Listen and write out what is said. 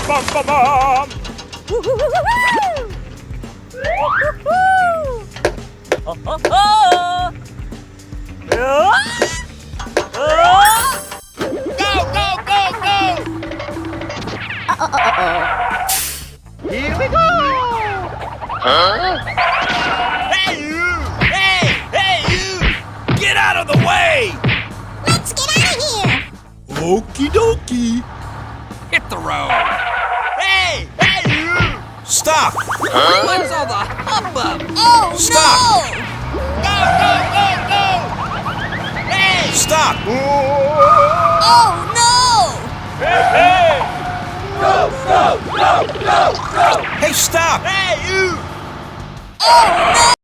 bum, bum, bum. Ho, ho, ho. Go, go, go, go! Here we go! Huh? Hey, you! Hey! Hey, you! Get out of the way! Let's get out of here! Okie dokie! Hit the road. Hey! Hey, you! Stop! What's all the hubbub? Oh, Stop! no! Go, go, go, go! Hey! Stop! Oh, no! Hey, hey! Go, go, go, go, go! Hey, stop! Hey, you! Oh, no!